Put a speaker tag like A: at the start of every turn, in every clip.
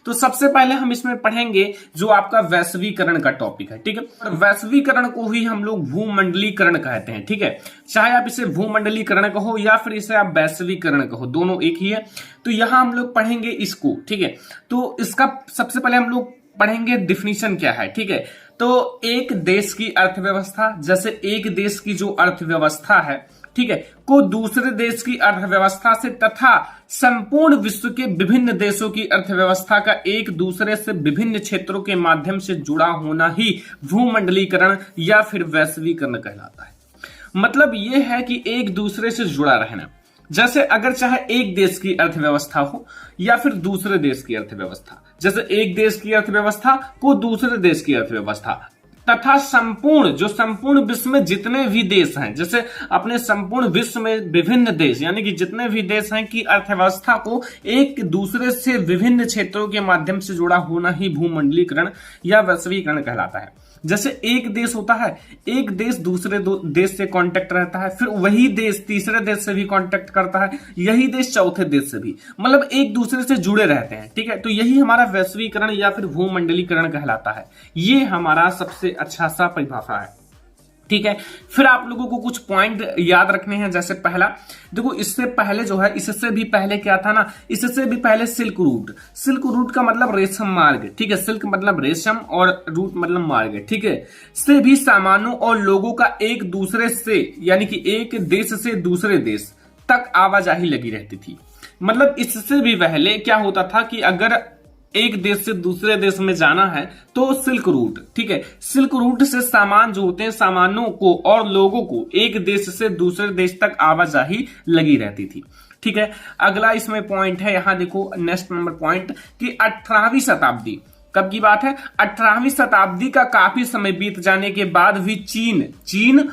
A: तो सबसे पहले हम इसमें पढ़ेंगे जो आपका वैश्वीकरण का टॉपिक है, ठीक है। और वैश्वीकरण को ही हम लोग भूमंडलीकरण कहते हैं, ठीक है। चाहे आप इसे भूमंडलीकरण कहो या फिर इसे आप वैश्वीकरण कहो, दोनों एक ही है। तो यहां हम लोग पढ़ेंगे इसको, ठीक है। तो इसका सबसे पहले हम लोग पढ़ेंगे डिफिनीशन क्या है, ठीक है। तो एक देश की अर्थव्यवस्था, जैसे एक देश की जो अर्थव्यवस्था है, ठीक है, को दूसरे देश की अर्थव्यवस्था से तथा संपूर्ण विश्व के विभिन्न देशों की अर्थव्यवस्था का एक दूसरे से विभिन्न क्षेत्रों के माध्यम से जुड़ा होना ही भूमंडलीकरण या फिर वैश्वीकरण कहलाता है। मतलब यह है कि एक दूसरे से जुड़ा रहना, जैसे अगर चाहे एक देश की अर्थव्यवस्था हो या फिर दूसरे देश की अर्थव्यवस्था, जैसे एक देश की अर्थव्यवस्था को दूसरे देश की अर्थव्यवस्था तथा संपूर्ण विश्व में जितने भी देश हैं, जैसे अपने संपूर्ण विश्व में विभिन्न देश यानी कि जितने भी देश हैं की अर्थव्यवस्था को एक दूसरे से विभिन्न क्षेत्रों के माध्यम से जुड़ा होना ही भूमंडलीकरण या वैश्वीकरण कहलाता है। जैसे एक देश होता है, एक देश दूसरे देश से कांटेक्ट रहता है, फिर वही देश तीसरे देश से भी कांटेक्ट करता है, यही देश चौथे देश से भी, मतलब एक दूसरे से जुड़े रहते हैं, ठीक है। तो यही हमारा वैश्वीकरण या फिर भूमंडलीकरण कहलाता है। ये हमारा सबसे अच्छा सा परिभाषा है, ठीक है। फिर आप लोगों को कुछ पॉइंट याद रखने हैं। जैसे पहला देखो, इससे पहले जो है, इससे भी पहले क्या था ना, इससे भी पहले सिल्क रूट का मतलब रेशम मार्ग, ठीक है। सिल्क मतलब रेशम और रूट मतलब मार्ग, ठीक है। से भी सामानों और लोगों का एक दूसरे से यानी कि एक देश से दूसरे देश तक आवाजाही लगी रहती थी। मतलब इससे भी पहले क्या होता था कि अगर एक देश से दूसरे देश में जाना है तो सिल्क रूट, ठीक है, सिल्क रूट से सामान जो होते हैं, सामानों को और लोगों को एक देश से दूसरे देश तक आवाजाही लगी रहती थी, ठीक है। अगला इसमें पॉइंट है, यहां देखो नेक्स्ट नंबर पॉइंट कि 18वीं शताब्दी, कब की बात है, 18वीं शताब्दी का काफी समय बीत जाने के बाद भी चीन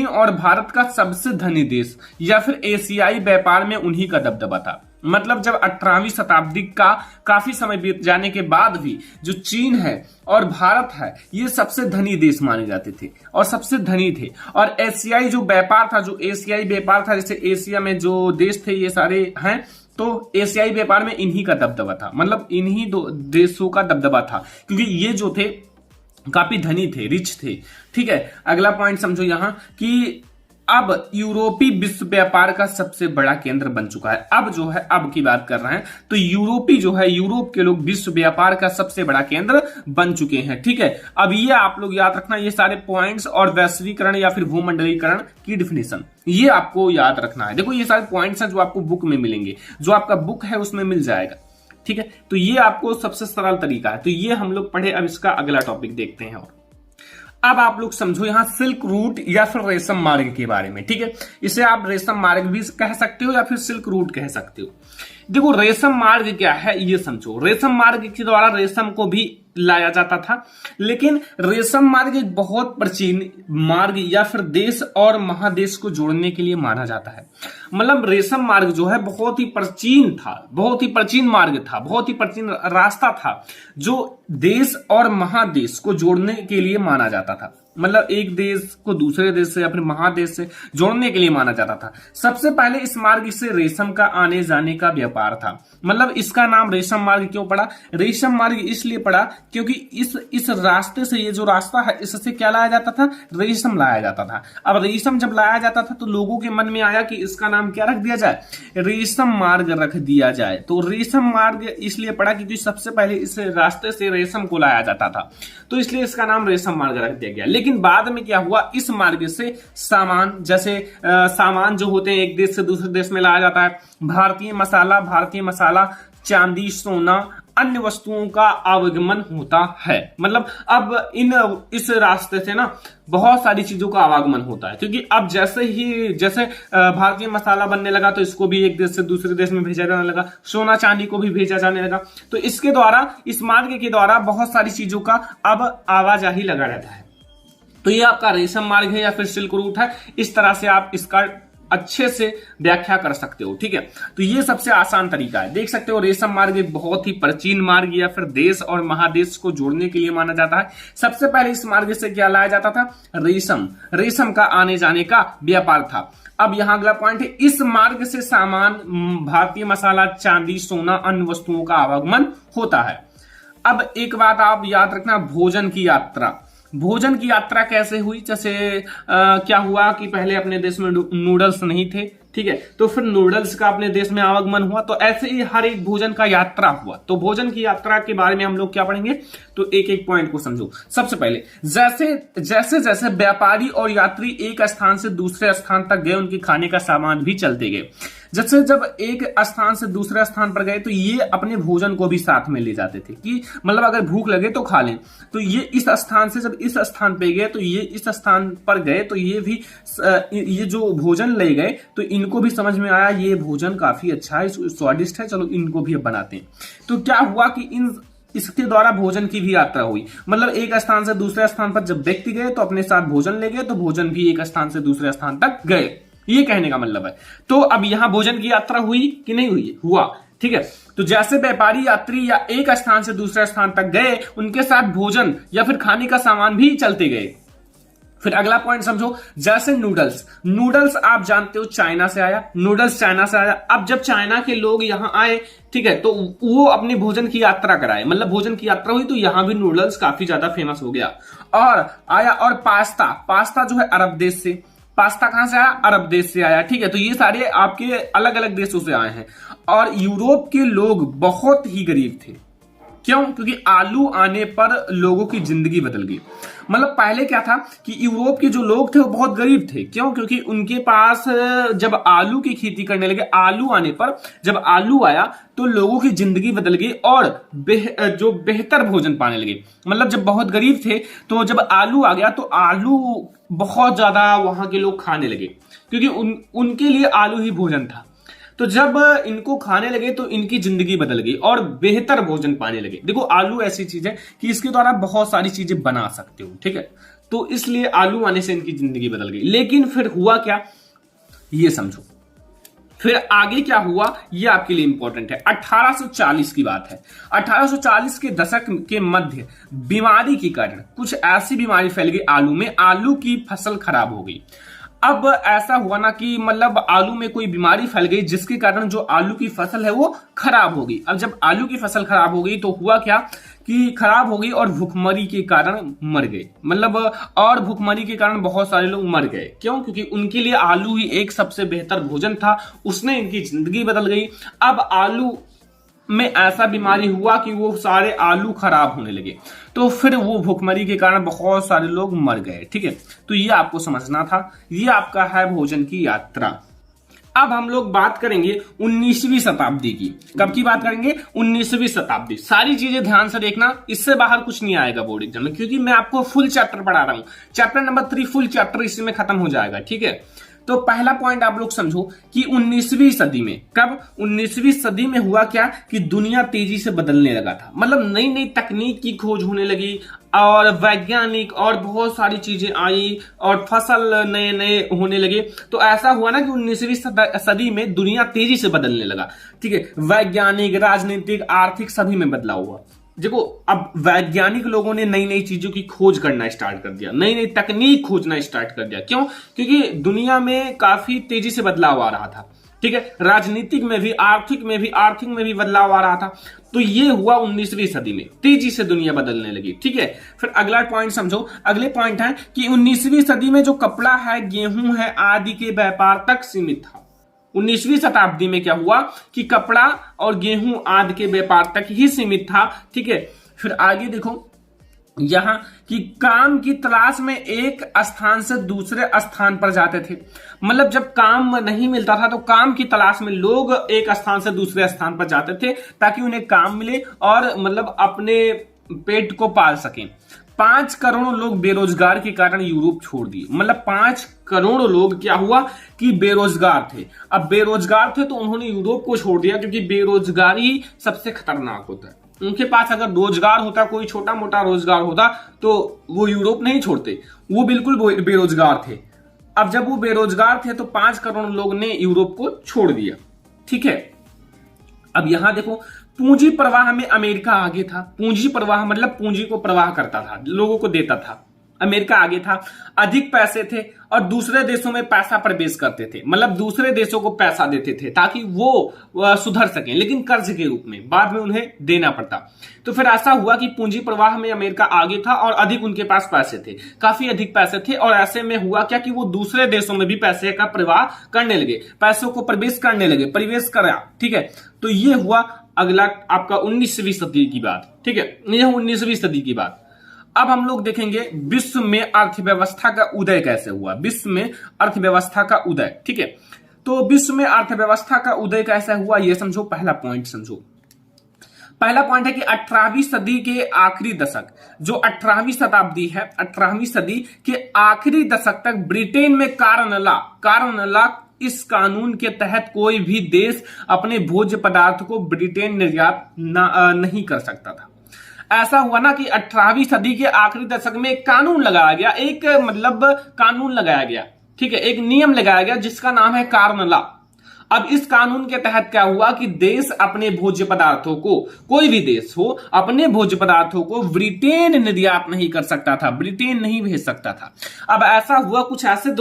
A: और भारत का सबसे धनी देश या फिर एशियाई व्यापार में उन्हीं का दबदबा था। मतलब जब 18वीं शताब्दी का काफी समय बीत जाने के बाद भी जो चीन है और भारत है, ये सबसे धनी देश माने जाते थे और सबसे धनी थे। और एशियाई जो व्यापार था, जैसे एशिया में जो देश थे ये सारे हैं, तो एशियाई व्यापार में इन्हीं का दबदबा था, मतलब इन्हीं दो देशों का दबदबा था, क्योंकि ये जो थे काफी धनी थे, रिच थे, ठीक है। अगला पॉइंट समझो यहां कि अब यूरोपीय विश्व व्यापार का सबसे बड़ा केंद्र बन चुका है। अब जो है, अब की बात कर रहे हैं, तो यूरोप के लोग विश्व व्यापार का सबसे बड़ा केंद्र बन चुके हैं, ठीक है। अब ये आप लोग याद रखना, ये सारे पॉइंट्स और वैश्वीकरण या फिर भूमंडलीकरण की डिफिनेशन ये आपको याद रखना है। देखो ये सारे पॉइंट्स हैं जो आपको बुक में मिलेंगे, जो आपका बुक है उसमें मिल जाएगा, ठीक है। तो ये आपको सबसे सरल तरीका है। तो ये हम लोग पढ़े। अब इसका अगला टॉपिक देखते हैं। और अब आप लोग समझो यहां सिल्क रूट या फिर रेशम मार्ग के बारे में, ठीक है। इसे आप रेशम मार्ग भी कह सकते हो या फिर सिल्क रूट कह सकते हो। देखो रेशम मार्ग क्या है ये समझो। रेशम मार्ग के द्वारा रेशम को भी लाया जाता था, लेकिन रेशम मार्ग एक बहुत प्राचीन मार्ग या फिर देश और महादेश को जोड़ने के लिए माना जाता है। मतलब रेशम मार्ग जो है बहुत ही प्राचीन था, बहुत ही प्राचीन मार्ग था, बहुत ही प्राचीन रास्ता था जो देश और महादेश को जोड़ने के लिए माना जाता था। मतलब एक देश को दूसरे देश से या फिर महादेश से जोड़ने के लिए माना जाता था। सबसे पहले इस मार्ग से रेशम का आने जाने का व्यापार था। मतलब इसका नाम रेशम मार्ग क्यों पड़ा? रेशम मार्ग इसलिए पड़ा क्योंकि इस रास्ते से, ये जो रास्ता है, इससे क्या लाया जाता था? रेशम लाया जाता था। अब रेशम जब लाया जाता था तो लोगों के मन में आया कि इसका नाम क्या रख दिया जाए? रेशम मार्ग रख दिया जाए। तो रेशम मार्ग इसलिए पड़ा क्योंकि सबसे पहले इस रास्ते से रेशम को लाया जाता था, तो इसलिए इसका नाम रेशम मार्ग रख दिया गया। लेकिन बाद में क्या हुआ, इस मार्ग से सामान, जैसे सामान जो होते हैं एक देश से दूसरे देश में लाया जाता है, भारतीय मसाला, चांदी, सोना, अन्य वस्तुओं का आवागमन होता है। मतलब अब इस रास्ते से ना बहुत सारी चीजों का आवागमन होता है, क्योंकि अब जैसे भारतीय मसाला बनने लगा तो इसको भी एक देश से दूसरे देश में भेजा जाने लगा, सोना चांदी को भी भेजा जाने लगा। तो इसके द्वारा, इस मार्ग के द्वारा बहुत सारी चीजों का अब आवाजाही लगा रहता है। तो ये आपका रेशम मार्ग है या फिर सिल्क रूट है। इस तरह से आप इसका अच्छे से व्याख्या कर सकते हो। ठीक है, तो ये सबसे आसान तरीका है। देख सकते हो रेशम मार्ग एक बहुत ही प्राचीन मार्ग या फिर देश और महादेश को जोड़ने के लिए माना जाता है। सबसे पहले इस मार्ग से क्या लाया जाता था? रेशम का आने जाने का व्यापार था। अब यहां अगला पॉइंट है, इस मार्ग से सामान, भारतीय मसाला, चांदी, सोना, अन्य वस्तुओं का आवागमन होता है। अब एक बात आप याद रखना, भोजन की यात्रा कैसे हुई? जैसे क्या हुआ कि पहले अपने देश में नूडल्स नहीं थे, ठीक है, तो फिर नूडल्स का अपने देश में आवागमन हुआ, तो ऐसे ही हर एक भोजन का यात्रा हुआ। तो भोजन की यात्रा के बारे में हम लोग क्या पढ़ेंगे, तो एक एक पॉइंट को समझो। सबसे पहले जैसे व्यापारी और यात्री एक स्थान से दूसरे स्थान तक गए, उनके खाने का सामान भी चलते गए। जैसे जब एक स्थान से दूसरे स्थान पर गए तो ये अपने भोजन को भी साथ में ले जाते थे, कि मतलब अगर भूख लगे तो खा लें। तो ये इस स्थान से जब इस स्थान पे गए तो ये इस स्थान पर गए, तो ये भी ये जो भोजन ले गए तो इनको भी समझ में आया ये भोजन काफी अच्छा है, स्वादिष्ट है, चलो इनको भी अब बनाते हैं। तो क्या हुआ कि इसके द्वारा भोजन की भी यात्रा हुई। मतलब एक स्थान से दूसरे स्थान पर जब व्यक्ति गए तो अपने साथ भोजन ले गए, तो भोजन भी एक स्थान से दूसरे स्थान तक गए, ये कहने का मतलब है। तो अब यहां भोजन की यात्रा हुई कि नहीं हुई? हुआ। ठीक है, तो जैसे व्यापारी यात्री या एक स्थान से दूसरे स्थान तक गए, उनके साथ भोजन या फिर खाने का सामान भी चलते गए। फिर अगला पॉइंट समझो, जैसे नूडल्स आप जानते हो चाइना से आया, अब जब चाइना के लोग यहां आए, ठीक है, तो वो अपने भोजन की यात्रा कराए, मतलब भोजन की यात्रा हुई, तो यहां भी नूडल्स काफी ज्यादा फेमस हो गया। और पास्ता जो है अरब देश से, पास्ता कहां से आया? अरब देश से आया। ठीक है, तो ये सारे आपके अलग अलग देशों से आए हैं। और यूरोप के लोग बहुत ही गरीब थे। क्यों? क्योंकि आलू आने पर लोगों की जिंदगी बदल गई। मतलब पहले क्या था कि यूरोप के जो लोग थे वो बहुत गरीब थे। क्यों? क्योंकि उनके पास जब आलू की खेती करने लगे, आलू आने पर जब आलू आया तो लोगों की जिंदगी बदल गई और जो बेहतर भोजन पाने लगे। मतलब जब बहुत गरीब थे तो जब आलू आ गया तो आलू बहुत ज्यादा वहां के लोग खाने लगे, क्योंकि उनके लिए आलू ही भोजन था। तो जब इनको खाने लगे तो इनकी जिंदगी बदल गई और बेहतर भोजन पाने लगे। देखो आलू ऐसी चीज है कि इसके द्वारा बहुत सारी चीजें बना सकते हो, ठीक है, तो इसलिए आलू आने से इनकी जिंदगी बदल गई। लेकिन फिर हुआ क्या, ये समझो। फिर आगे क्या हुआ ये आपके लिए इंपॉर्टेंट है। 1840 की बात है। 1840 के दशक के मध्य बीमारी के कारण कुछ ऐसी बीमारी फैल गई आलू में, आलू की फसल खराब हो गई। अब ऐसा हुआ ना कि मतलब आलू में कोई बीमारी फैल गई जिसके कारण जो आलू की फसल है वो खराब हो गई। अब जब आलू की फसल खराब हो गई तो हुआ क्या कि खराब हो गई और भूखमरी के कारण मर गए। मतलब और भूखमरी के कारण बहुत सारे लोग मर गए। क्यों? क्योंकि उनके लिए आलू ही एक सबसे बेहतर भोजन था, उसने इनकी जिंदगी बदल गई। अब आलू में ऐसा बीमारी हुआ कि वो सारे आलू खराब होने लगे, तो फिर वो भूखमरी के कारण बहुत सारे लोग मर गए। ठीक है, तो ये आपको समझना था। ये आपका है भोजन की यात्रा। अब हम लोग बात करेंगे 19वीं शताब्दी की। कब की बात करेंगे? 19वीं शताब्दी। सारी चीजें ध्यान से देखना, इससे बाहर कुछ नहीं आएगा बोर्ड एग्जाम में, क्योंकि मैं आपको फुल चैप्टर पढ़ा रहा हूं। चैप्टर नंबर 3 फुल चैप्टर इसी में खत्म हो जाएगा। ठीक है, तो पहला पॉइंट आप लोग समझो कि 19वीं सदी में, कब 19वीं सदी में हुआ क्या कि दुनिया तेजी से बदलने लगा था। मतलब नई नई तकनीक की खोज होने लगी और वैज्ञानिक और बहुत सारी चीजें आई और फसल नए नए होने लगे। तो ऐसा हुआ ना कि 19वीं सदी में दुनिया तेजी से बदलने लगा। ठीक है, वैज्ञानिक, राजनीतिक, आर्थिक सभी में बदलाव हुआ। देखो अब वैज्ञानिक लोगों ने नई नई चीजों की खोज करना स्टार्ट कर दिया, नई नई तकनीक खोजना स्टार्ट कर दिया। क्यों? क्योंकि दुनिया में काफी तेजी से बदलाव आ रहा था। ठीक है, राजनीतिक में भी, आर्थिक में भी बदलाव आ रहा था। तो ये हुआ 19वीं सदी में, तेजी से दुनिया बदलने लगी। ठीक है, फिर अगला पॉइंट समझो। अगले पॉइंट है कि 19वीं सदी में जो कपड़ा है, गेहूं है आदि के व्यापार तक सीमित था। 19वीं शताब्दी में क्या हुआ कि कपड़ा और गेहूं आदि के व्यापार तक ही सीमित था। ठीक है, फिर आगे देखो यहां कि काम की तलाश में एक स्थान से दूसरे स्थान पर जाते थे। मतलब जब काम नहीं मिलता था तो काम की तलाश में लोग एक स्थान से दूसरे स्थान पर जाते थे ताकि उन्हें काम मिले और मतलब अपने पेट को पाल सकें। 5 करोड़ लोग बेरोजगार के कारण यूरोप छोड़ दिए। मतलब 5 करोड़ लोग क्या हुआ कि बेरोजगार थे। अब बेरोजगार थे तो उन्होंने यूरोप को छोड़ दिया, क्योंकि बेरोजगारी सबसे खतरनाक होता है। उनके पास अगर रोजगार होता, कोई छोटा मोटा रोजगार होता, तो वो यूरोप नहीं छोड़ते, वो बिल्कुल बेरोजगार थे। अब जब वो बेरोजगार थे तो 5 करोड़ लोग ने यूरोप को छोड़ दिया। ठीक है, अब यहां देखो पूंजी प्रवाह में अमेरिका आगे था। पूंजी प्रवाह मतलब पूंजी को प्रवाह करता था, लोगों को देता था, अमेरिका आगे था, अधिक पैसे थे और दूसरे देशों में पैसा प्रवेश करते थे, मतलब दूसरे देशों को पैसा देते थे ताकि वो सुधर सकें, लेकिन कर्ज के रूप में, बाद में उन्हें देना पड़ता। तो फिर ऐसा हुआ कि पूंजी प्रवाह में अमेरिका आगे था और अधिक उनके पास पैसे थे, काफी अधिक पैसे थे, और ऐसे में हुआ क्या कि वो दूसरे देशों में भी पैसे का प्रवाह करने लगे, पैसों को प्रवेश करने लगे, प्रवेश करा। ठीक है, तो ये हुआ अगला आपका 19वीं सदी की बात। ठीक है, यह 19वीं सदी की बात। अब हम लोग देखेंगे विश्व में अर्थव्यवस्था का उदय कैसे हुआ, विश्व में अर्थव्यवस्था का उदय। ठीक है, तो विश्व में अर्थव्यवस्था का उदय कैसे हुआ ये समझो, पहला पॉइंट समझो। पहला पॉइंट है कि 18वीं सदी के आखिरी दशक, जो 18वीं शताब्दी है, 18वीं सदी के आखिरी दशक तक ब्रिटेन में कारण ला इस कानून के तहत कोई भी देश अपने भोज्य पदार्थ को ब्रिटेन निर्यात नहीं कर सकता था। ऐसा हुआ ना कि 18वीं सदी के आखिरी दशक में एक कानून लगाया गया, एक मतलब कानून लगाया गया। ठीक है, एक नियम लगाया गया जिसका नाम है कारण ला। अब इस कानून के तहत क्या हुआ कि देश अपने भोज्य पदार्थों को, कोई भी देश हो, अपने भोज्य पदार्थों को ब्रिटेन निर्यात नहीं कर सकता था, ब्रिटेन नहीं भेज सकता था। अब ऐसा हुआ, कुछ ऐसे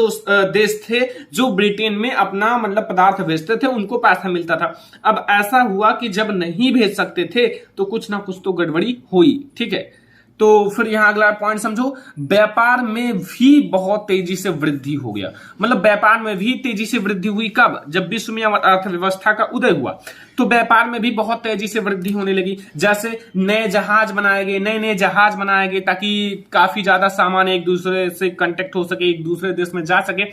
A: देश थे जो ब्रिटेन में अपना मतलब पदार्थ भेजते थे, उनको पैसा मिलता था। अब ऐसा हुआ कि जब नहीं भेज सकते थे तो कुछ ना कुछ तो गड़बड़ी हुई। ठीक है, तो फिर यहां अगला पॉइंट समझो, व्यापार में भी बहुत तेजी से वृद्धि हो गया। मतलब व्यापार में भी तेजी से वृद्धि हुई कब, जब विश्व में अर्थव्यवस्था का उदय हुआ तो व्यापार में भी बहुत तेजी से वृद्धि होने लगी। जैसे नए जहाज बनाए गए, नए जहाज बनाए गए ताकि काफी ज्यादा सामान एक दूसरे से कांटेक्ट हो सके, एक दूसरे देश में जा सके।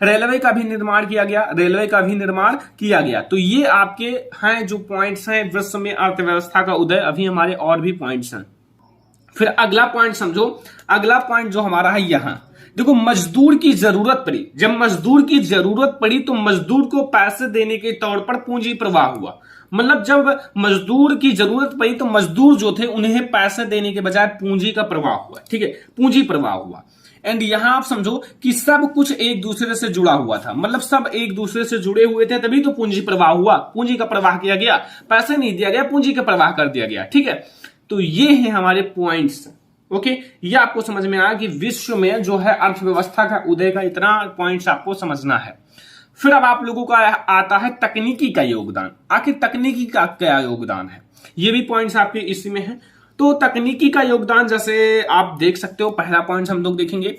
A: रेलवे का भी निर्माण किया गया, तो ये आपके हैं जो पॉइंट्स हैं विश्व में अर्थव्यवस्था का उदय। अभी हमारे और भी पॉइंट्स हैं। फिर अगला पॉइंट समझो, अगला पॉइंट जो हमारा है यहां देखो, मजदूर की जरूरत पड़ी। जब मजदूर की जरूरत पड़ी तो मजदूर को पैसे देने के तौर पर पूंजी प्रवाह हुआ। मतलब जब मजदूर की जरूरत पड़ी तो मजदूर जो थे उन्हें पैसे देने के बजाय पूंजी का प्रवाह हुआ। ठीक है, पूंजी प्रवाह हुआ। एंड यहां आप समझो कि सब कुछ एक दूसरे से जुड़ा हुआ था, मतलब सब एक दूसरे से जुड़े हुए थे, तभी तो पूंजी प्रवाह हुआ। पूंजी का प्रवाह किया गया, पैसे नहीं दिया गया, पूंजी का प्रवाह कर दिया गया। ठीक है, तो ये हैं हमारे पॉइंट्स। ओके, ये आपको समझ में आया कि विश्व में जो है अर्थव्यवस्था का उदय का इतना पॉइंट्स आपको समझना है। फिर अब आप लोगों का आता है तकनीकी का योगदान। आखिर तकनीकी का क्या योगदान है, ये भी पॉइंट्स आपके इसी में है। तो तकनीकी का योगदान जैसे आप देख सकते हो, पहला पॉइंट हम लोग देखेंगे,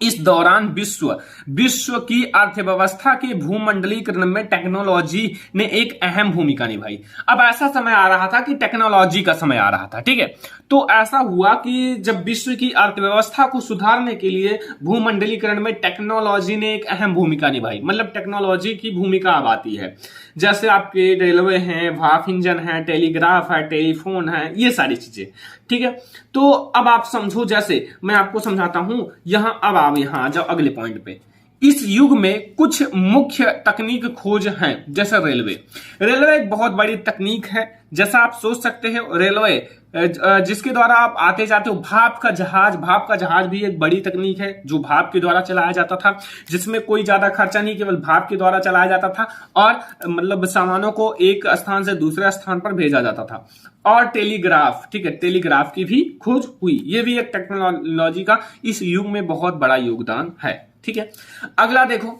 A: इस दौरान विश्व की अर्थव्यवस्था के भूमंडलीकरण में टेक्नोलॉजी ने एक अहम भूमिका निभाई। अब ऐसा समय आ रहा था कि टेक्नोलॉजी का समय आ रहा था। ठीक है, तो ऐसा हुआ कि जब विश्व की अर्थव्यवस्था को सुधारने के लिए भूमंडलीकरण में टेक्नोलॉजी ने एक अहम भूमिका निभाई। मतलब टेक्नोलॉजी की भूमिका अब आती है, जैसे आपके रेलवे हैं, भाप इंजन है, टेलीग्राफ है, टेलीफोन है, ये सारी चीजें। ठीक है, तो अब आप समझो, जैसे मैं आपको समझाता हूं यहां। अब आप यहां आ जाओ अगले पॉइंट पे। इस युग में कुछ मुख्य तकनीक खोज हैं, जैसे रेलवे एक बहुत बड़ी तकनीक है। जैसा आप सोच सकते हैं, रेलवे जिसके द्वारा आप आते जाते हो, भाप का जहाज भी एक बड़ी तकनीक है जो भाप के द्वारा चलाया जाता था, जिसमें कोई ज्यादा खर्चा नहीं, केवल भाप के द्वारा चलाया जाता था और मतलब सामानों को एक स्थान से दूसरे स्थान पर भेजा जाता था। और टेलीग्राफ, ठीक है, टेलीग्राफ की भी खोज हुई। ये भी एक टेक्नोलॉजी का इस युग में बहुत बड़ा योगदान है। ठीक है, अगला देखो,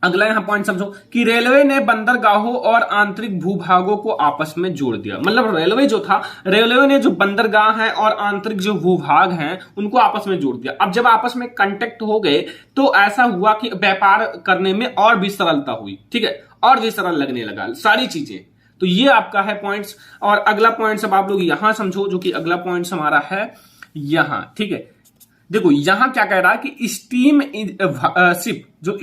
A: अगला यहां पॉइंट समझो कि रेलवे ने बंदरगाहों और आंतरिक भूभागों को आपस में जोड़ दिया। मतलब रेलवे जो था, रेलवे ने जो बंदरगाह हैं और आंतरिक जो भूभाग हैं उनको आपस में जोड़ दिया। अब जब आपस में कांटेक्ट हो गए तो ऐसा हुआ कि व्यापार करने में और भी सरलता हुई। ठीक है, और भी सरल लगने लगा सारी चीजें। तो ये आपका है पॉइंट्स। और अगला पॉइंट अब आप लोग यहां समझो, जो कि अगला पॉइंट हमारा है यहां। ठीक है, देखो यहां क्या कह रहा है कि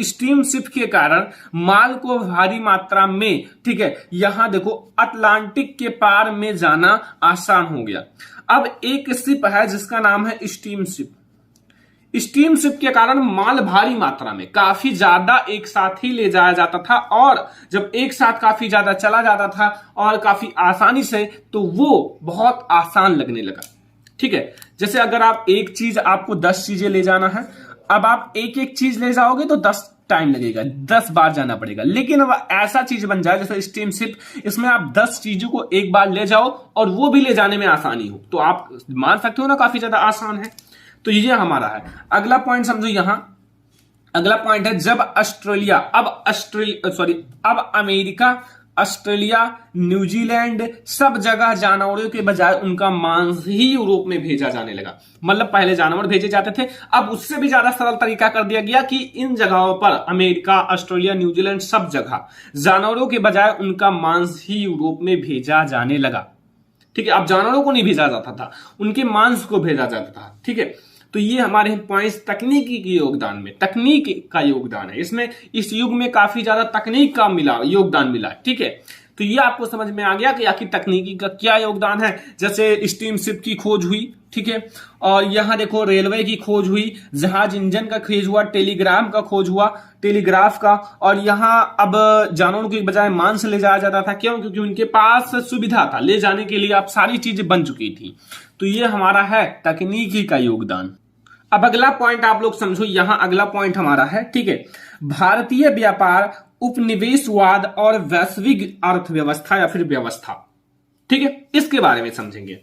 A: स्टीम शिप के कारण माल को भारी मात्रा में, ठीक है, यहां देखो अटलांटिक के पार में जाना आसान हो गया। अब एक शिप है जिसका नाम है स्टीम शिप के कारण माल भारी मात्रा में काफी ज्यादा एक साथ ही ले जाया जाता था, और जब एक साथ काफी ज्यादा चला जाता था और काफी आसानी से, तो वो बहुत आसान लगने लगा। ठीक है, जैसे अगर आप एक चीज, आपको 10 चीजें ले जाना है, अब आप एक एक चीज ले जाओगे तो 10 टाइम लगेगा, 10 बार जाना पड़ेगा। लेकिन अब ऐसा चीज बन जाए जैसे स्टीमशिप, इसमें आप 10 चीजों को एक बार ले जाओ और वो भी ले जाने में आसानी हो, तो आप मान सकते हो ना काफी ज्यादा आसान है। तो ये हमारा है। अगला पॉइंट समझो यहां, अगला पॉइंट है जब अब अमेरिका, ऑस्ट्रेलिया, न्यूजीलैंड सब जगह जानवरों के बजाय उनका मांस ही यूरोप में भेजा जाने लगा। मतलब पहले जानवर भेजे जाते थे, अब उससे भी ज्यादा सरल तरीका कर दिया गया कि इन जगहों पर अमेरिका, ऑस्ट्रेलिया, न्यूजीलैंड सब जगह जानवरों के बजाय उनका मांस ही यूरोप में भेजा जाने लगा। ठीक है, अब जानवरों को नहीं भेजा जाता था, उनके मांस को भेजा जाता था। ठीक है, तो ये हमारे पॉइंट्स तकनीकी के योगदान में, तकनीक का योगदान है इसमें। इस युग में काफी ज्यादा तकनीक का योगदान मिला। ठीक है, तो ये आपको समझ में आ गया कि आखिर तकनीकी का क्या योगदान है। जैसे स्टीमशिप की खोज हुई, ठीक है, और यहां देखो रेलवे की खोज हुई, जहाज इंजन का खोज हुआ, टेलीग्राम का खोज हुआ, टेलीग्राफ का, और यहां अब जानवरों के बजाय मांस ले जाया जाता था। क्यों? क्योंकि उनके पास सुविधा था, ले जाने के लिए अब सारी चीजें बन चुकी थी। तो ये हमारा है तकनीकी का योगदान। अब अगला पॉइंट आप लोग समझो, यहां अगला पॉइंट हमारा है, ठीक है, भारतीय व्यापार, उपनिवेशवाद और वैश्विक अर्थव्यवस्था या फिर व्यवस्था। ठीक है, इसके बारे में समझेंगे,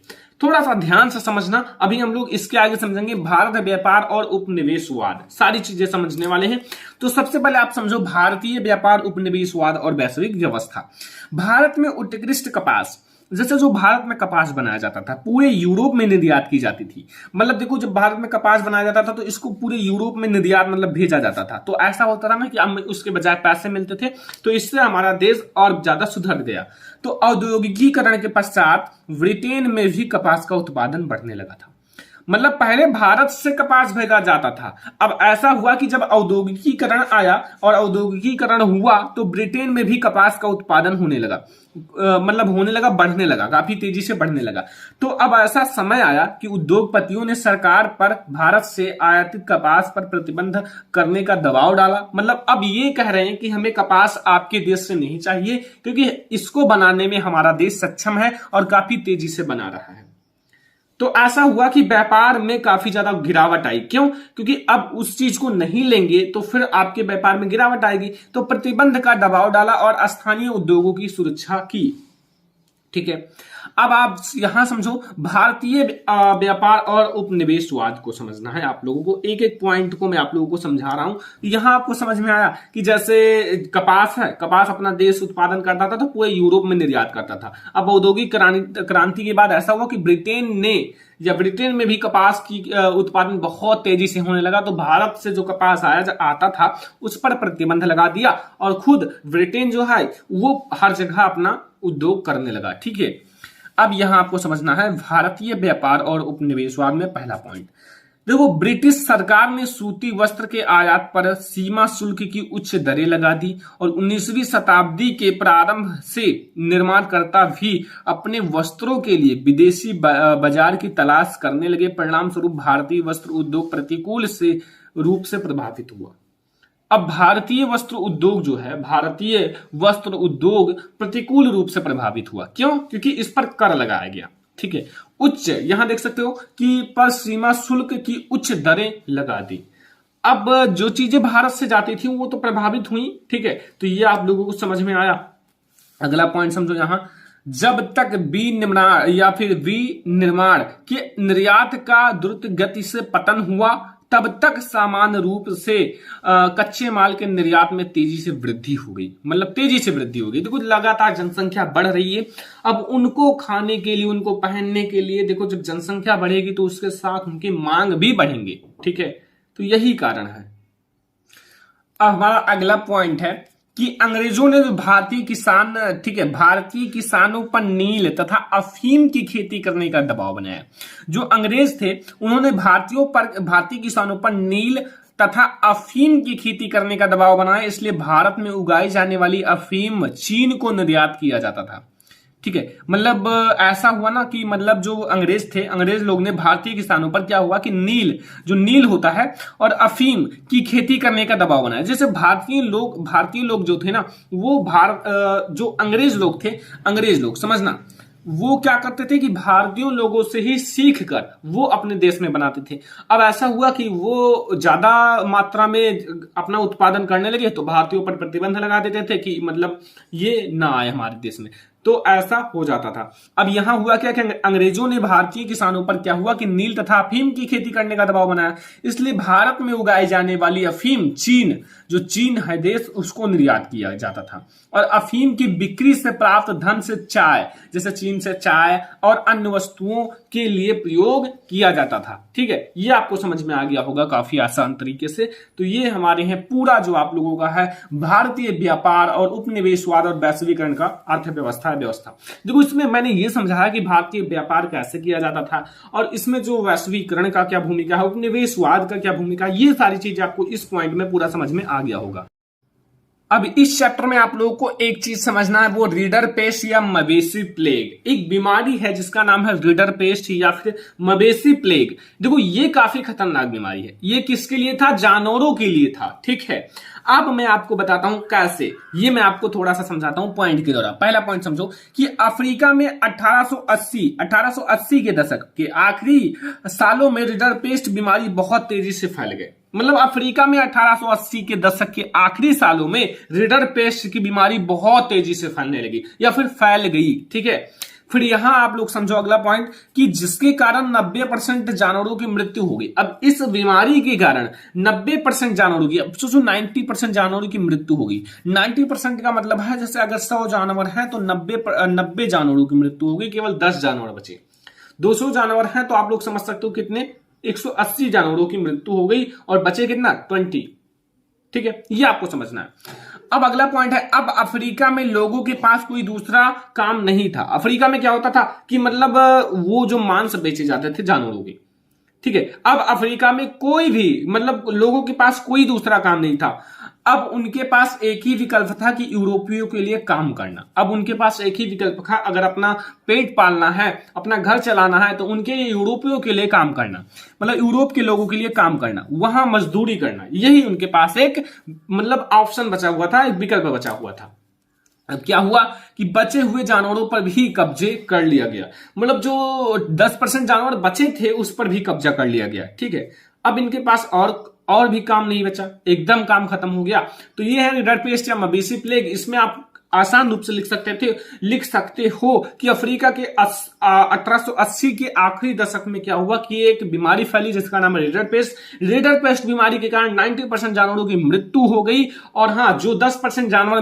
A: थोड़ा सा ध्यान से समझना। अभी हम लोग इसके आगे समझेंगे भारत व्यापार और उपनिवेशवाद, सारी चीजें समझने वाले हैं। तो सबसे पहले आप समझो भारतीय व्यापार, उपनिवेशवाद और वैश्विक व्यवस्था। भारत में उत्कृष्ट कपास, जैसे जो भारत में कपास बनाया जाता था पूरे यूरोप में निर्यात की जाती थी। मतलब देखो, जब भारत में कपास बनाया जाता था तो इसको पूरे यूरोप में निर्यात मतलब भेजा जाता था। तो ऐसा होता था ना कि हमें उसके बजाय पैसे मिलते थे, तो इससे हमारा देश और ज्यादा सुधर गया। तो औद्योगिकीकरण के पश्चात ब्रिटेन में भी कपास का उत्पादन बढ़ने लगा था। मतलब पहले भारत से कपास भेजा जाता था, अब ऐसा हुआ कि जब औद्योगिकीकरण आया और औद्योगिकीकरण हुआ तो ब्रिटेन में भी कपास का उत्पादन होने लगा, मतलब होने लगा, बढ़ने लगा, काफी तेजी से बढ़ने लगा। तो अब ऐसा समय आया कि उद्योगपतियों ने सरकार पर भारत से आयातित कपास पर प्रतिबंध करने का दबाव डाला। मतलब अब ये कह रहे हैं कि हमें कपास आपके देश से नहीं चाहिए, क्योंकि इसको बनाने में हमारा देश सक्षम है और काफी तेजी से बना रहा है। तो ऐसा हुआ कि व्यापार में काफी ज्यादा गिरावट आई। क्यों? क्योंकि अब उस चीज को नहीं लेंगे तो फिर आपके व्यापार में गिरावट आएगी। तो प्रतिबंध का दबाव डाला और स्थानीय उद्योगों की सुरक्षा की। ठीक है, अब आप यहां समझो भारतीय व्यापार और उपनिवेशवाद को समझना है आप लोगों को। एक एक पॉइंट को मैं आप लोगों को समझा रहा हूं। यहां आपको समझ में आया कि जैसे कपास है, कपास अपना देश उत्पादन करता था तो पूरे यूरोप में निर्यात करता था। अब औद्योगिक क्रांति के बाद ऐसा हुआ कि ब्रिटेन में भी कपास की उत्पादन बहुत तेजी से होने लगा। तो भारत से जो कपास आता था उस पर प्रतिबंध लगा दिया और खुद ब्रिटेन जो है वो हर जगह अपना उद्योग करने लगा। ठीक है, अब यहां आपको समझना है भारतीय व्यापार और उपनिवेशवाद में पहला पॉइंट देखो, ब्रिटिश सरकार ने सूती वस्त्र के आयात पर सीमा शुल्क की उच्च दरें लगा दी और 19वीं शताब्दी के प्रारंभ से निर्माणकर्ता भी अपने वस्त्रों के लिए विदेशी बाजार की तलाश करने लगे। परिणाम स्वरूप भारतीय वस्त्र उद्योग प्रतिकूल से रूप से प्रभावित हुआ। अब भारतीय वस्त्र उद्योग जो है, भारतीय वस्त्र उद्योग प्रतिकूल रूप से प्रभावित हुआ। क्यों? क्योंकि इस पर कर लगाया गया। ठीक है, उच्च, यहां देख सकते हो कि पर सीमा शुल्क की उच्च दरें लगा दी। अब जो चीजें भारत से जाती थी वो तो प्रभावित हुई। ठीक है, तो ये आप लोगों को समझ में आया। अगला पॉइंट समझो यहां, जब तक विनिर्माण या फिर विनिर्माण के निर्यात का द्रुत गति से पतन हुआ तब तक सामान्य रूप से कच्चे माल के निर्यात में तेजी से वृद्धि हो गई। मतलब तेजी से वृद्धि हो गई। देखो लगातार जनसंख्या बढ़ रही है, अब उनको खाने के लिए, उनको पहनने के लिए, देखो जब जनसंख्या बढ़ेगी तो उसके साथ उनकी मांग भी बढ़ेंगे। ठीक है, तो यही कारण है। अब हमारा अगला पॉइंट है कि अंग्रेजों ने भारतीय किसानों पर नील तथा अफीम की खेती करने का दबाव बनाया। जो अंग्रेज थे उन्होंने भारतीय किसानों पर नील तथा अफीम की खेती करने का दबाव बनाया, इसलिए भारत में उगाई जाने वाली अफीम चीन को निर्यात किया जाता था। ठीक है, मतलब ऐसा हुआ ना कि मतलब जो अंग्रेज लोग ने भारतीय किसानों पर क्या हुआ कि नील होता है और अफीम की खेती करने का दबाव बनाया। जैसे भारतीय लोग जो थे ना वो जो अंग्रेज लोग समझना, वो क्या करते थे कि भारतीयों लोगों से ही सीख कर वो अपने देश में बनाते थे। अब ऐसा हुआ कि वो ज्यादा मात्रा में अपना उत्पादन करने लगे तो भारतीयों पर प्रतिबंध लगा देते थे कि मतलब ये ना आए हमारे देश में, तो ऐसा हो जाता था। अब यहां हुआ क्या कि अंग्रेजों ने भारतीय किसानों पर क्या हुआ कि नील तथा अफीम की खेती करने का दबाव बनाया, इसलिए भारत में उगाई जाने वाली अफीम चीन, जो चीन है देश, उसको निर्यात किया जाता था। और अफीम की बिक्री से प्राप्त धन से चाय, जैसे चीन से चाय और अन्य वस्तुओं के लिए प्रयोग किया जाता था। ठीक है, ये आपको समझ में आ गया होगा काफी आसान तरीके से। तो ये हमारे हैं पूरा जो आप लोगों का है भारतीय व्यापार और उपनिवेशवाद और वैश्वीकरण का अर्थव्यवस्था व्यवस्था। देखो इसमें मैंने ये समझाया कि भारतीय व्यापार कैसे किया जाता था और इसमें जो वैश्वीकरण का क्या भूमिका है, उपनिवेशवाद का क्या भूमिका, ये सारी चीजें आपको इस पॉइंट में पूरा समझ में आ गया होगा। अब इस चैप्टर में आप लोगों को एक चीज समझना है, वो रीडर पेस्ट या मवेशी प्लेग। एक बीमारी है जिसका नाम है रीडर पेस्ट या फिर मवेशी प्लेग। देखो ये काफी खतरनाक बीमारी है। ये किसके लिए था? जानवरों के लिए था। ठीक है, अब मैं आपको बताता हूं कैसे, ये मैं आपको थोड़ा सा समझाता हूं पॉइंट के द्वारा। पहला पॉइंट समझो कि अफ्रीका में 1880 के दशक के आखिरी सालों में रीडर पेस्ट बीमारी बहुत तेजी से फैल गई। मतलब अफ्रीका में 1880 के दशक के आखिरी सालों में रीडर पेस्ट की बीमारी बहुत तेजी से फैलने लगी या फिर फैल गई। ठीक है, फिर यहां आप लोग समझो अगला पॉइंट कि जिसके कारण 90% जानवरों की मृत्यु हो गई। अब इस बीमारी के कारण 90% जानवरों की, अब सोचो 90% जानवरों की मृत्यु हो गई। 90% का मतलब है जैसे अगर 100 जानवर हैं तो 90 जानवरों की मृत्यु हो गई, केवल 10 जानवर बचे। 200 जानवर हैं तो आप लोग समझ सकते हो कितने, 180 जानवरों की मृत्यु हो गई और बचे कितना, 20। ठीक है, ये आपको समझना है। अब अगला पॉइंट है, अब अफ्रीका में लोगों के पास कोई दूसरा काम नहीं था। अफ्रीका में क्या होता था कि मतलब वो जो मांस बेचे जाते थे जानवरों के, ठीक है, अब अफ्रीका में कोई भी मतलब लोगों के पास कोई दूसरा काम नहीं था। अब उनके पास एक ही विकल्प था कि यूरोपियों के लिए काम करना। अब उनके पास एक ही विकल्प था, अगर अपना पेट पालना है, अपना घर चलाना है, तो उनके लिए यूरोपियों के लिए काम करना, मतलब यूरोप के लोगों के लिए काम करना, वहां मजदूरी करना, यही उनके पास एक मतलब ऑप्शन बचा हुआ था, एक विकल्प बचा हुआ था। अब क्या हुआ कि बचे हुए जानवरों पर भी कब्जे कर लिया गया, मतलब जो 10% जानवर बचे थे उस पर भी कब्जा कर लिया गया। ठीक है, अब इनके पास और भी काम नहीं बचा, एकदम काम खत्म हो गया। तो ये है रीडर पेस्ट या मवेशी प्लेग। इसमें आप आसान रूप से लिख सकते हो कि अफ्रीका के 1880 के आखिरी दशक में क्या हुआ कि एक बीमारी फैली जिसका नाम है रीडर पेस्ट। रीडर पेस्ट बीमारी के कारण 90% जानवरों की मृत्यु हो गई और हाँ, जो 10% जानवर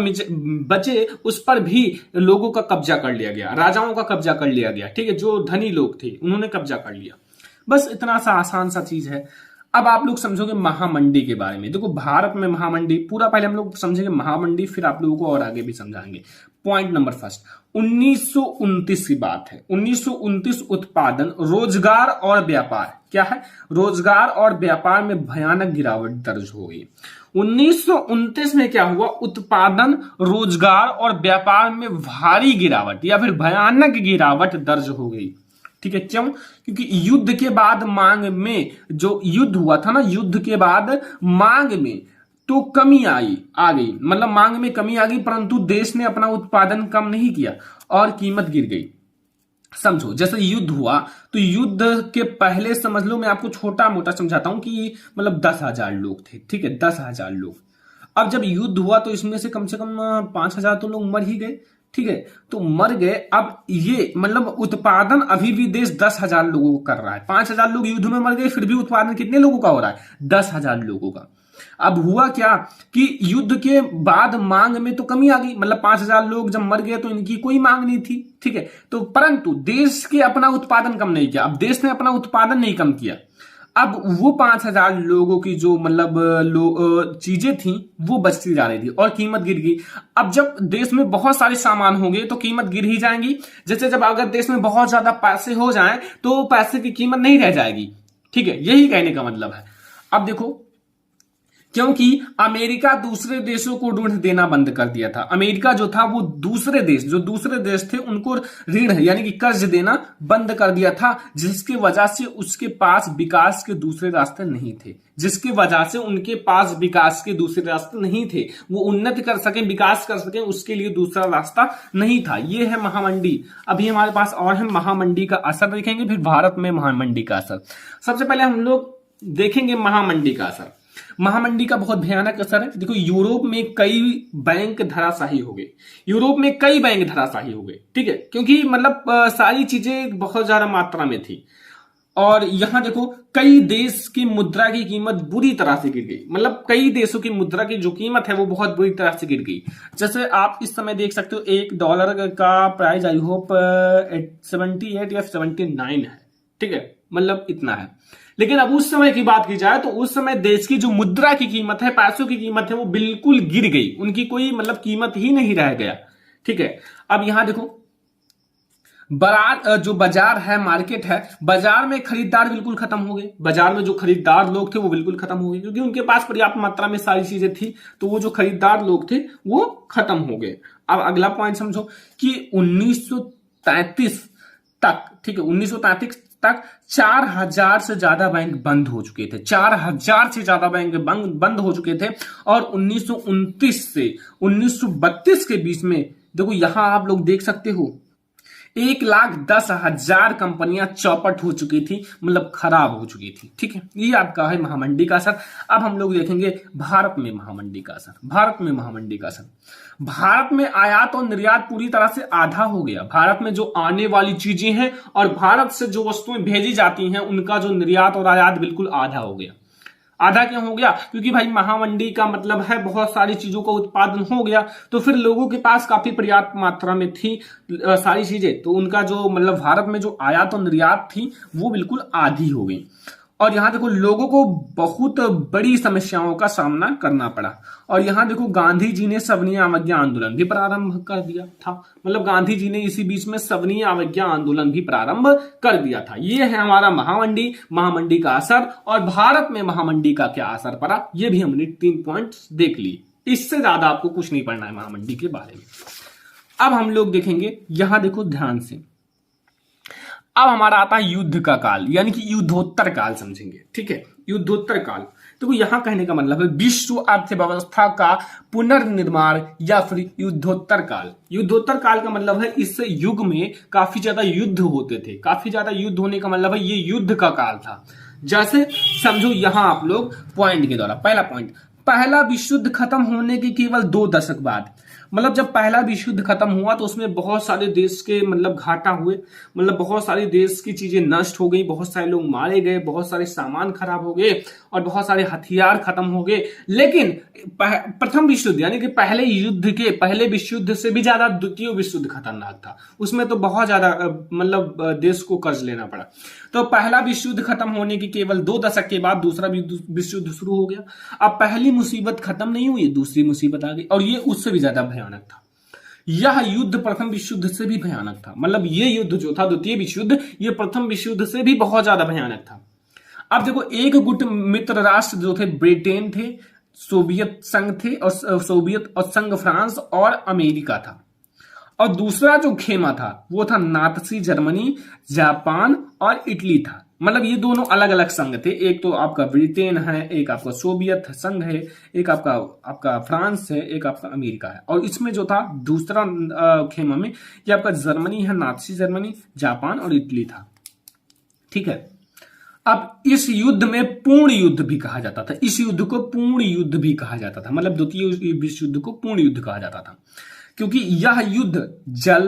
A: बचे उस पर भी लोगों का कब्जा कर लिया गया, राजाओं का कब्जा कर लिया गया। ठीक है, जो धनी लोग थे उन्होंने कब्जा कर लिया। बस इतना सा आसान सा चीज है। अब आप लोग समझोगे महामंडी के बारे में। देखो भारत में महामंडी पूरा पहले हम लोग समझेंगे महामंडी, फिर आप लोगों को और आगे भी समझाएंगे। पॉइंट नंबर फर्स्ट, 1929 की बात है। 1929 उत्पादन, रोजगार और व्यापार, क्या है, रोजगार और व्यापार में भयानक गिरावट दर्ज हो गई। 1929 में क्या हुआ, उत्पादन, रोजगार और व्यापार में भारी गिरावट या फिर भयानक गिरावट दर्ज हो गई। ठीक है, क्यों? क्योंकि युद्ध के बाद मांग में, जो युद्ध हुआ था ना, युद्ध के बाद मांग में तो कमी आ गई, मतलब मांग में कमी आ गई, परंतु देश ने अपना उत्पादन कम नहीं किया और कीमत गिर गई। समझो जैसे युद्ध हुआ तो युद्ध के पहले समझ लो, मैं आपको छोटा मोटा समझाता हूं कि मतलब 10,000 लोग थे। ठीक है, 10,000 लोग। अब जब युद्ध हुआ तो इसमें से कम 5,000 तो लोग मर ही गए। ठीक है, तो मर गए। अब ये मतलब उत्पादन अभी भी देश 10,000 लोगों को कर रहा है। 5,000 लोग युद्ध में मर गए, फिर भी उत्पादन कितने लोगों का हो रहा है, 10,000 लोगों का। अब हुआ क्या कि युद्ध के बाद मांग में तो कमी आ गई, मतलब 5,000 लोग जब मर गए तो इनकी कोई मांग नहीं थी। ठीक है, तो परंतु देश के अपना उत्पादन कम नहीं किया। अब देश ने अपना उत्पादन नहीं कम किया, अब वो 5,000 लोगों की जो मतलब चीजें थी वो बचती जा रही थी और कीमत गिर गई। अब जब देश में बहुत सारे सामान होंगे तो कीमत गिर ही जाएंगी। जैसे जब अगर देश में बहुत ज्यादा पैसे हो जाएं तो पैसे की कीमत नहीं रह जाएगी। ठीक है, यही कहने का मतलब है। अब देखो क्योंकि अमेरिका दूसरे देशों को ऋण देना बंद कर दिया था। अमेरिका जो था वो दूसरे देश थे उनको ऋण यानी कि कर्ज देना बंद कर दिया था, जिसकी वजह से उसके पास विकास के दूसरे रास्ते नहीं थे, जिसकी वजह से उनके पास विकास के दूसरे रास्ते नहीं थे, वो उन्नति कर सकें, विकास कर सकें, उसके लिए दूसरा रास्ता नहीं था। ये है महामंडी। अभी हमारे पास और है महामंडी का असर देखेंगे, फिर भारत में महामंडी का असर। सबसे पहले हम लोग देखेंगे महामंडी का असर। महामंडी का बहुत भयानक असर है। देखो, यूरोप में कई बैंक धराशायी हो गए, ठीक है, क्योंकि मतलब सारी चीजें बहुत ज्यादा मात्रा में थी। और यहां देखो, कई देश की मुद्रा की कीमत बुरी तरह से गिर गई। मतलब कई देशों की मुद्रा की जो कीमत है वो बहुत बुरी तरह से गिर गई। जैसे आप इस समय देख सकते हो, $1 का प्राइस आई होप 78 या 79 है, ठीक है, मतलब इतना है। लेकिन अब उस समय की बात की जाए तो उस समय देश की जो मुद्रा की कीमत है, पैसों की कीमत है, वो बिल्कुल गिर गई, उनकी कोई मतलब कीमत ही नहीं रह गया, ठीक है। अब यहां देखो, जो बाजार है, मार्केट है, बाजार में खरीदार बिल्कुल खत्म हो गए। बाजार में जो खरीदार लोग थे वो बिल्कुल खत्म हो गए, क्योंकि उनके पास पर्याप्त मात्रा में सारी चीजें थी, तो वो जो खरीदार लोग थे वो खत्म हो गए। अब अगला पॉइंट समझो कि 1933 तक, ठीक है, 1933 तक 4000 से ज्यादा बैंक बंद हो चुके थे, 4000 से ज्यादा बैंक बंद हो चुके थे। और 1929 से 1932 के बीच में देखो, यहां आप लोग देख सकते हो 1,10,000 कंपनियां चौपट हो चुकी थी, मतलब खराब हो चुकी थी, ठीक है। ये आपका है महामंडी का असर। अब हम लोग देखेंगे भारत में महामंडी का असर। भारत में आयात और निर्यात पूरी तरह से आधा हो गया। भारत में जो आने वाली चीजें हैं और भारत से जो वस्तुएं भेजी जाती हैं, उनका जो निर्यात और आयात बिल्कुल आधा हो गया। आधा क्यों हो गया? क्योंकि भाई महामंडी का मतलब है बहुत सारी चीजों का उत्पादन हो गया, तो फिर लोगों के पास काफी पर्याप्त मात्रा में थी सारी चीजें, तो उनका जो मतलब भारत में जो आयात और निर्यात थी वो बिल्कुल आधी हो गई। और यहां देखो, लोगों को बहुत बड़ी समस्याओं का सामना करना पड़ा। और यहां देखो, गांधी जी ने सवर्ण अवज्ञा आंदोलन भी प्रारंभ कर दिया था। मतलब गांधी जी ने इसी बीच में सवर्ण अवज्ञा आंदोलन भी प्रारंभ कर दिया था। ये है हमारा महामंडी का असर। और भारत में महामंडी का क्या असर पड़ा, ये भी हमने 3 पॉइंट्स देख लिए। इससे ज्यादा आपको कुछ नहीं पढ़ना है महामंडी के बारे में। अब हम लोग देखेंगे, यहां देखो ध्यान से, अब हमारा आता है युद्ध का काल, यानी कि युद्धोत्तर काल समझेंगे, ठीक है। युद्धोत्तर काल, तो यहां कहने का मतलब है विश्व अर्थव्यवस्था का पुनर्निर्माण या फिर युद्धोत्तर काल। युद्धोत्तर काल का मतलब है इस युग में काफी ज्यादा युद्ध होते थे। काफी ज्यादा युद्ध होने का मतलब है ये युद्ध का काल था। जैसे समझो, यहां आप लोग पॉइंट के द्वारा, पहला पॉइंट, पहला विश्व युद्ध खत्म होने के केवल 2 दशक बाद, मतलब जब पहला विश्व युद्ध खत्म हुआ तो उसमें बहुत सारे देश के मतलब घाटा हुए, मतलब बहुत सारे देश की चीजें नष्ट हो गई, बहुत सारे लोग मारे गए, बहुत सारे सामान खराब हो गए और बहुत सारे हथियार खत्म हो गए। लेकिन प्रथम विश्व युद्ध यानी कि पहले विश्व युद्ध से भी ज्यादा द्वितीय विश्व युद्ध खतरनाक था। उसमें तो बहुत ज्यादा मतलब देश को कर्ज लेना पड़ा। तो पहला विश्व युद्ध खत्म होने के केवल 2 दशक के बाद दूसरा विश्व युद्ध शुरू हो गया। अब पहली मुसीबत खत्म नहीं हुई, दूसरी मुसीबत आ गई, और ये उससे भी ज्यादा भयानक था। यह युद्ध प्रथम विश्व युद्ध से भी भयानक था। मतलब ये युद्ध जो था द्वितीय विश्व युद्ध, ये प्रथम विश्व युद्ध से भी बहुत ज्यादा भयानक था। अब देखो, एक गुट मित्र राष्ट्र जो थे ब्रिटेन थे, सोवियत संघ थे, और सोवियत और संघ फ्रांस और अमेरिका था। और दूसरा जो खेमा था वो था नात्सी जर्मनी, जापान और इटली था। मतलब ये दोनों अलग अलग संघ थे। एक तो आपका ब्रिटेन है, एक आपका सोवियत संघ है, एक आपका फ्रांस है, एक आपका अमेरिका है। और इसमें जो था दूसरा खेमा में, ये आपका जर्मनी है, नात्सी जर्मनी, जापान और इटली था, ठीक है। अब इस युद्ध में पूर्ण युद्ध भी कहा जाता था। इस युद्ध को पूर्ण युद्ध भी कहा जाता था, मतलब द्वितीय विश्व युद्ध को पूर्ण युद्ध कहा जाता था, क्योंकि यह युद्ध जल,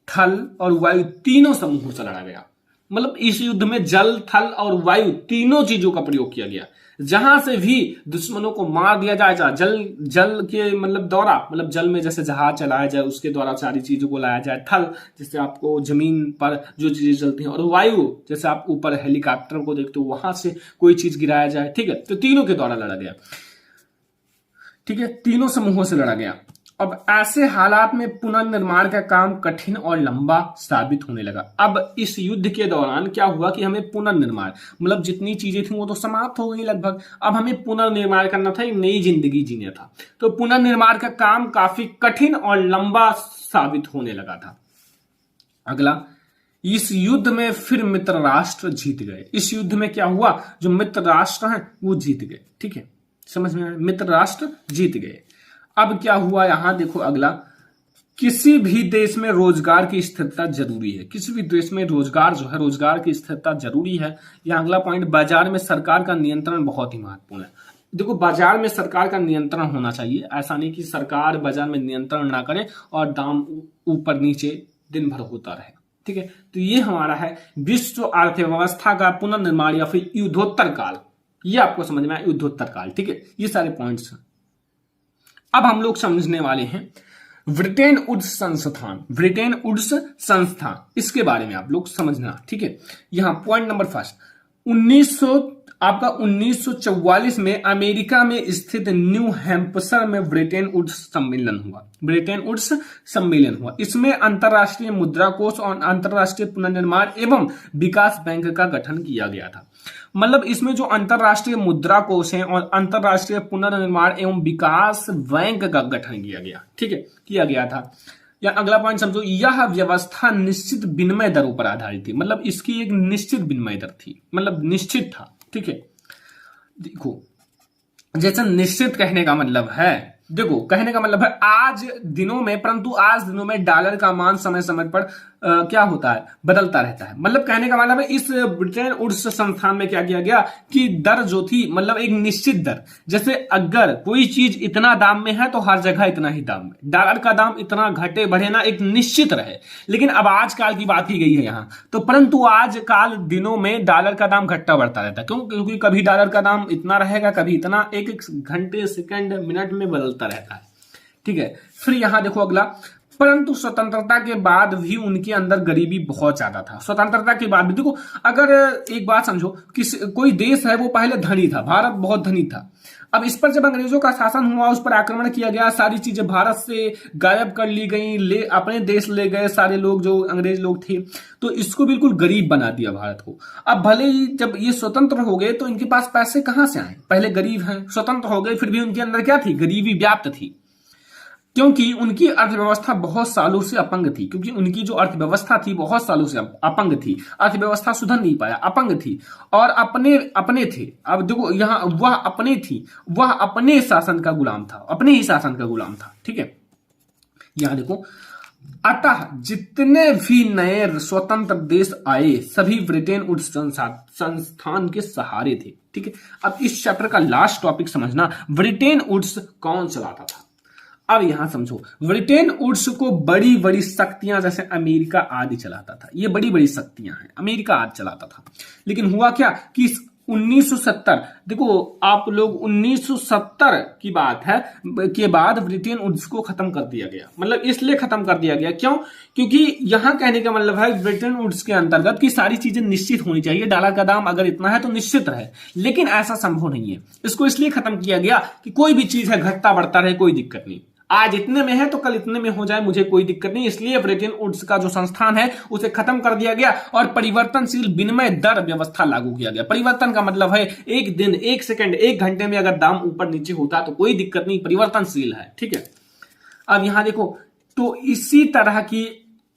A: थल और वायु तीनों समूहों से लड़ा गया। मतलब इस युद्ध में जल, थल और वायु तीनों चीजों का प्रयोग किया गया। जहां से भी दुश्मनों को मार दिया जाए, जल के मतलब द्वारा, मतलब जल में जैसे जहाज चलाया जाए उसके द्वारा सारी चीजों को लाया जाए, थल जैसे आपको जमीन पर जो चीजें चलती हैं, और वायु जैसे आप ऊपर हेलीकॉप्टर को देखते हो वहां से कोई चीज गिराया जाए, ठीक है। तो तीनों के द्वारा लड़ा गया, ठीक है, तीनों समूहों से लड़ा गया। अब ऐसे हालात में पुनर्निर्माण का काम कठिन और लंबा साबित होने लगा। अब इस युद्ध के दौरान क्या हुआ कि हमें पुनर्निर्माण, मतलब जितनी चीजें थी वो तो समाप्त हो गई लगभग, अब हमें पुनर्निर्माण करना था, एक नई जिंदगी जीना था। तो पुनर्निर्माण का काम काफी कठिन और लंबा साबित होने लगा था। अगला, इस युद्ध में फिर मित्र राष्ट्र जीत गए। इस युद्ध में क्या हुआ, जो मित्र राष्ट्र हैं वो जीत गए। ठीक है, समझ में आया, मित्र राष्ट्र जीत गए। अब क्या हुआ, यहां देखो अगला, किसी भी देश में रोजगार की स्थिरता जरूरी है। किसी भी देश में रोजगार जो है, रोजगार की स्थिरता जरूरी है। यह अगला पॉइंट, बाजार में सरकार का नियंत्रण बहुत ही महत्वपूर्ण है। देखो, बाजार में सरकार का नियंत्रण होना चाहिए। ऐसा नहीं कि सरकार बाजार में नियंत्रण ना करे और दाम ऊपर नीचे दिन भर होता रहे। ठीक है, तो ये हमारा है विश्व अर्थव्यवस्था का पुनर्निर्माण या फिर युद्धोत्तर काल। ये आपको समझ में आया, युद्धोत्तर काल। ठीक है, ये सारे पॉइंट्स हैं। अब हम लोग समझने वाले हैं ब्रिटेन वुड्स संस्थान। ब्रिटेन वुड्स संस्थान, इसके बारे में आप लोग समझना। ठीक है, यहां पॉइंट नंबर फर्स्ट, 1944 में अमेरिका में स्थित न्यू हैम्पशर में ब्रिटेन वुड्स सम्मेलन हुआ। ब्रिटेन वुड्स सम्मेलन हुआ। इसमें अंतरराष्ट्रीय मुद्रा कोष और अंतरराष्ट्रीय पुनर्निर्माण एवं विकास बैंक का गठन किया गया था। मतलब इसमें जो अंतरराष्ट्रीय मुद्रा कोष है और अंतरराष्ट्रीय पुनर्निर्माण एवं विकास बैंक का गठन किया गया। ठीक है, किया गया था। या अगला पॉइंट समझो, यह व्यवस्था निश्चित विनिमय दरों पर आधारित थी। मतलब इसकी एक निश्चित विनिमय दर थी, मतलब निश्चित था। ठीक है, देखो जैसे निश्चित कहने का मतलब है, देखो कहने का मतलब है आज दिनों में, परंतु आज दिनों में डॉलर का मान समय समय पर क्या होता है, बदलता रहता है। मतलब कहने का मतलब है इस ब्रिटेन वुड्स संस्थान में क्या किया गया कि दर जो थी, मतलब एक निश्चित दर, जैसे अगर कोई चीज इतना दाम में है तो हर जगह इतना ही दाम में, डॉलर का दाम इतना घटे बढ़े ना, एक निश्चित रहे। लेकिन अब आजकल की बात की गई है यहाँ तो, परंतु आजकल दिनों में डॉलर का दाम घटता बढ़ता रहता है। क्यों? क्योंकि कभी डॉलर का दाम इतना रहेगा, कभी इतना, एक एक घंटे सेकंड मिनट में बदलता रहता है। ठीक है, फिर यहां देखो अगला, परंतु स्वतंत्रता के बाद भी उनके अंदर गरीबी बहुत ज्यादा था। स्वतंत्रता के बाद भी देखो, अगर एक बात समझो कि कोई देश है वो पहले धनी था, भारत बहुत धनी था। अब इस पर जब अंग्रेजों का शासन हुआ, उस पर आक्रमण किया गया, सारी चीजें भारत से गायब कर ली गई, ले अपने देश ले गए सारे लोग जो अंग्रेज लोग थे, तो इसको बिल्कुल गरीब बना दिया भारत को। अब भले ही जब ये स्वतंत्र हो गए तो इनके पास पैसे कहां से आए, पहले गरीब हैं, स्वतंत्र हो गए फिर भी उनके अंदर क्या थी, गरीबी व्याप्त थी। क्योंकि उनकी अर्थव्यवस्था बहुत सालों से अपंग थी, क्योंकि उनकी जो अर्थव्यवस्था थी बहुत सालों से अपंग थी, अर्थव्यवस्था सुधर नहीं पाया, अपंग थी और अपने थे। अब देखो यहाँ वह अपने थी, वह अपने शासन का गुलाम था, अपने ही शासन का गुलाम था। ठीक है, यहां देखो, अतः जितने भी नए स्वतंत्र देश आए सभी ब्रिटेन वुड्स संस्थान के सहारे थे। ठीक है, अब इस चैप्टर का लास्ट टॉपिक समझना, ब्रिटेन वुड्स कौन चलाता था। अब यहां समझो, ब्रिटेन वुड्स को बड़ी बड़ी शक्तियां जैसे अमेरिका आदि चलाता था। ये बड़ी बड़ी शक्तियां हैं, अमेरिका आदि चलाता था। लेकिन हुआ क्या कि 1970, देखो आप लोग 1970 की बात है के बाद ब्रिटेन वुड्स को खत्म कर दिया गया। मतलब इसलिए खत्म कर दिया गया, क्यों? क्योंकि यहां कहने का मतलब है ब्रिटेन वुड्स के अंतर्गत की सारी चीजें निश्चित होनी चाहिए, डॉलर का दाम अगर इतना है तो निश्चित रहे, लेकिन ऐसा संभव नहीं है। इसको इसलिए खत्म किया गया कि कोई भी चीज है घटता बढ़ता रहे, कोई दिक्कत नहीं, आज इतने में है तो कल इतने में हो जाए, मुझे कोई दिक्कत नहीं। इसलिए ब्रिटेन वुड्स का जो संस्थान है उसे खत्म कर दिया गया और परिवर्तनशील विनिमय दर व्यवस्था लागू किया गया। परिवर्तन का मतलब है एक दिन, एक सेकंड, एक घंटे में अगर दाम ऊपर नीचे होता तो कोई दिक्कत नहीं, परिवर्तनशील है। ठीक है, अब यहां देखो, तो इसी तरह की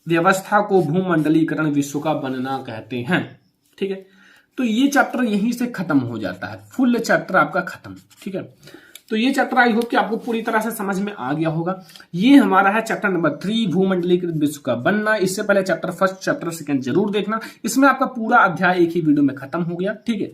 A: व्यवस्था को भूमंडलीकरण विश्व का बनना कहते हैं। ठीक है, तो ये चैप्टर यहीं से खत्म हो जाता है, फुल चैप्टर आपका खत्म। ठीक है, तो ये चैप्टर आई होप कि आपको पूरी तरह से समझ में आ गया होगा। ये हमारा है चैप्टर नंबर 3, भूमंडलीकृत विश्व का बनना। इससे पहले चैप्टर फर्स्ट, चैप्टर सेकंड जरूर देखना, इसमें आपका पूरा अध्याय एक ही वीडियो में खत्म हो गया। ठीक है,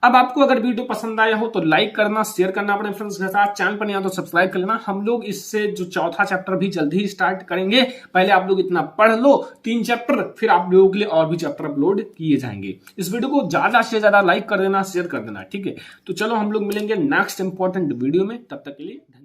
A: अब आपको अगर वीडियो पसंद आया हो तो लाइक करना, शेयर करना अपने फ्रेंड्स के साथ, चैनल पर नहीं आया तो सब्सक्राइब कर लेना। हम लोग इससे जो चौथा चैप्टर भी जल्दी ही स्टार्ट करेंगे। पहले आप लोग इतना पढ़ लो 3 चैप्टर, फिर आप लोगों के लिए और भी चैप्टर अपलोड किए जाएंगे। इस वीडियो को ज्यादा से ज्यादा लाइक कर देना, शेयर कर देना। ठीक है, तो चलो हम लोग मिलेंगे नेक्स्ट इंपॉर्टेंट वीडियो में, तब तक के लिए धन्यवाद।